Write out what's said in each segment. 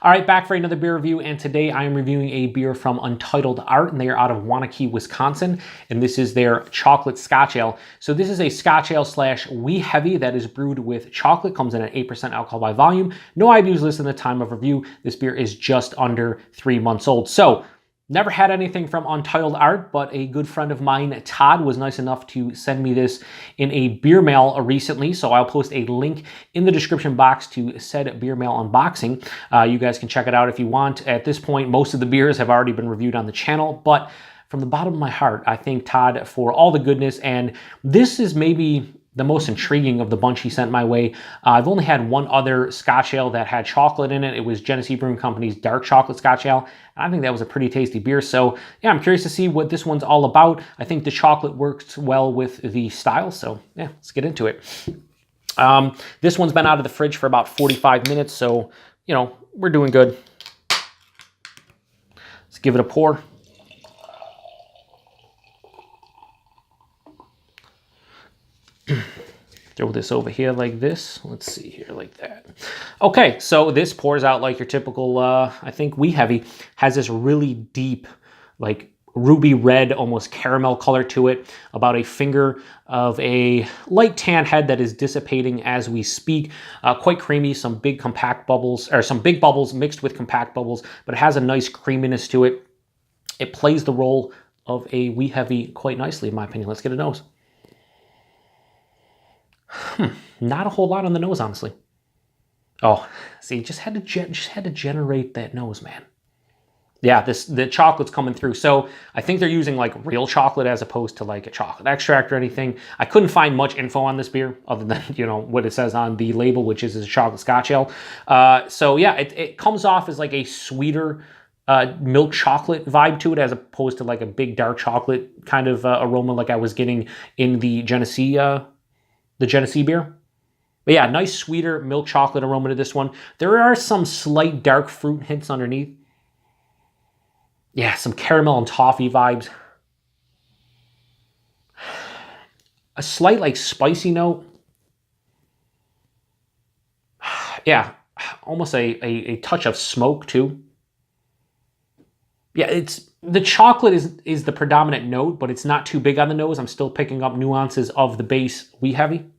All right, back for another beer review, and today I am reviewing a beer from Untitled Art, and they are out of Waunakee, Wisconsin, and this is their Chocolate Scotch Ale. So this is a Scotch Ale / wee heavy that is brewed with chocolate, comes in at 8% alcohol by volume. No IBUs listed at the time of review. This beer is just under 3 months old. So never had anything from Untitled Art, but a good friend of mine, Todd, was nice enough to send me this in a beer mail recently, so I'll post a link in the description box to said beer mail unboxing. You guys can check it out if you want. At this point, most of the beers have already been reviewed on the channel, but from the bottom of my heart, I thank Todd for all the goodness, and this is maybe the most intriguing of the bunch he sent my way. I've only had one other Scotch Ale that had chocolate in it. It was Genesee Brewing Company's Dark Chocolate Scotch Ale. I think that was a pretty tasty beer. So yeah, I'm curious to see what this one's all about. I think the chocolate works well with the style. So yeah, let's get into it. This one's been out of the fridge for about 45 minutes. So, you know, we're doing good. Let's give it a pour. Throw this over here like this. Let's see here, like that. Okay, so this pours out like your typical, I think wee heavy. Has this really deep, like ruby red, almost caramel color to it. About a finger of a light tan head that is dissipating as we speak. Quite creamy, some big compact bubbles, or some big bubbles mixed with compact bubbles, but it has a nice creaminess to it. It plays the role of a wee heavy quite nicely, in my opinion. Let's get a nose. Not a whole lot on the nose, honestly. Oh, see, just had to generate that nose, man. Yeah, the chocolate's coming through. So I think they're using like real chocolate as opposed to like a chocolate extract or anything. I couldn't find much info on this beer other than, you know, what it says on the label, which is a chocolate Scotch Ale. So yeah, it comes off as like a sweeter milk chocolate vibe to it, as opposed to like a big dark chocolate kind of aroma like I was getting in the Genesee beer. But yeah, nice sweeter milk chocolate aroma to this one. There are some slight dark fruit hints underneath. Yeah, some caramel and toffee vibes. A slight like spicy note. Yeah, almost a touch of smoke too. Yeah, the chocolate is the predominant note, but it's not too big on the nose. I'm still picking up nuances of the base wee heavy.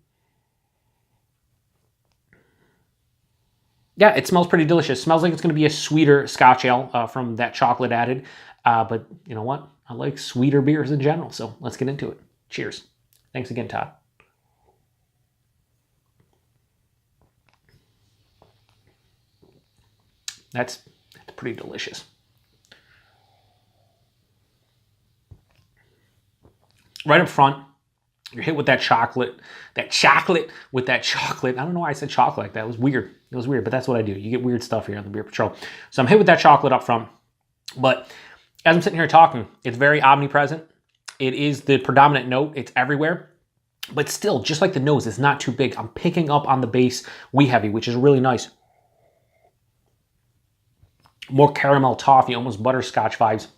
Yeah, it smells pretty delicious. Smells like it's going to be a sweeter Scotch Ale from that chocolate added. But you know what? I like sweeter beers in general, so let's get into it. Cheers. Thanks again, Todd. That's pretty delicious. Right up front, you're hit with that chocolate with that chocolate. I don't know why I said chocolate like that. It was weird. It was weird, but that's what I do. You get weird stuff here on the Beer Patrol. So I'm hit with that chocolate up front, but as I'm sitting here talking, it's very omnipresent. It is the predominant note. It's everywhere, but still, just like the nose, it's not too big. I'm picking up on the base wee heavy, which is really nice. More caramel toffee, almost butterscotch vibes.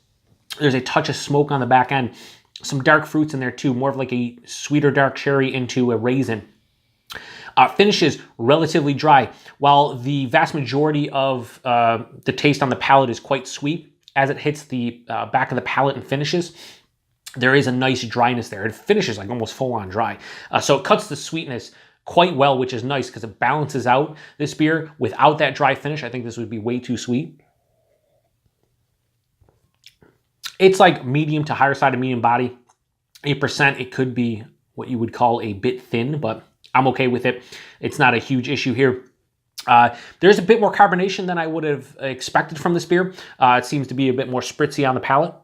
There's a touch of smoke on the back end. Some dark fruits in there too, more of like a sweeter dark cherry into a raisin. Finishes relatively dry. While the vast majority of the taste on the palate is quite sweet, as it hits the back of the palate and finishes, there is a nice dryness there. It finishes like almost full-on dry. So it cuts the sweetness quite well, which is nice because it balances out this beer. Without that dry finish, I think this would be way too sweet. It's like medium to higher side of medium body. 8%, it could be what you would call a bit thin, but I'm okay with it. It's not a huge issue here. There's a bit more carbonation than I would have expected from this beer. It seems to be a bit more spritzy on the palate.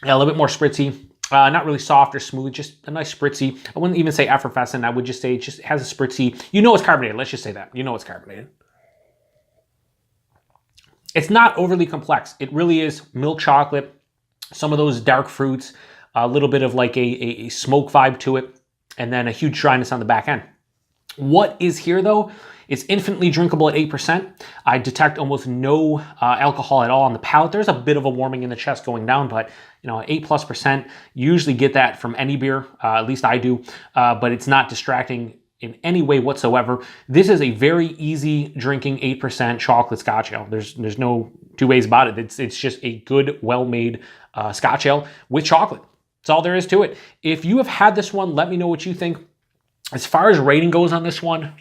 Yeah, a little bit more spritzy. Not really soft or smooth, just a nice spritzy. I wouldn't even say effervescent. I would just say it just has a spritzy. You know it's carbonated. Let's just say that. You know it's carbonated. It's not overly complex. It really is milk chocolate, some of those dark fruits, a little bit of like a smoke vibe to it, and then a huge dryness on the back end. What is here though is infinitely drinkable at 8%. I detect almost no alcohol at all on the palate. There's a bit of a warming in the chest going down, but you know, 8+%, you usually get that from any beer, at least I do, but it's not distracting in any way whatsoever. This is a very easy drinking 8% chocolate Scotch ale. There's no two ways about it. It's just a good, well-made Scotch ale with chocolate. That's all there is to it. If you have had this one, let me know what you think. As far as rating goes on this one,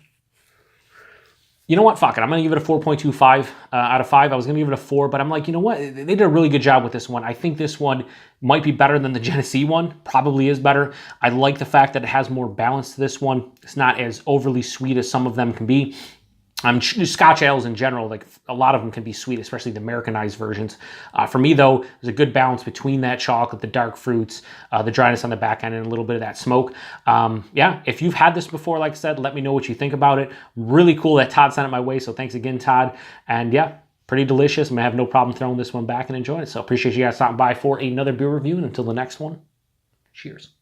you know what? Fuck it. I'm going to give it a 4.25 out of 5. I was going to give it a 4, but I'm like, you know what? They did a really good job with this one. I think this one might be better than the Genesee one. Probably is better. I like the fact that it has more balance to this one. It's not as overly sweet as some of them can be. Scotch ales in general, like a lot of them can be sweet, especially the Americanized versions. For me, though, there's a good balance between that chocolate, the dark fruits, the dryness on the back end, and a little bit of that smoke. Yeah, if you've had this before, like I said, let me know what you think about it. Really cool that Todd sent it my way, so thanks again, Todd. And yeah, pretty delicious. I'm going to have no problem throwing this one back and enjoying it. So appreciate you guys stopping by for another beer review, and until the next one, cheers.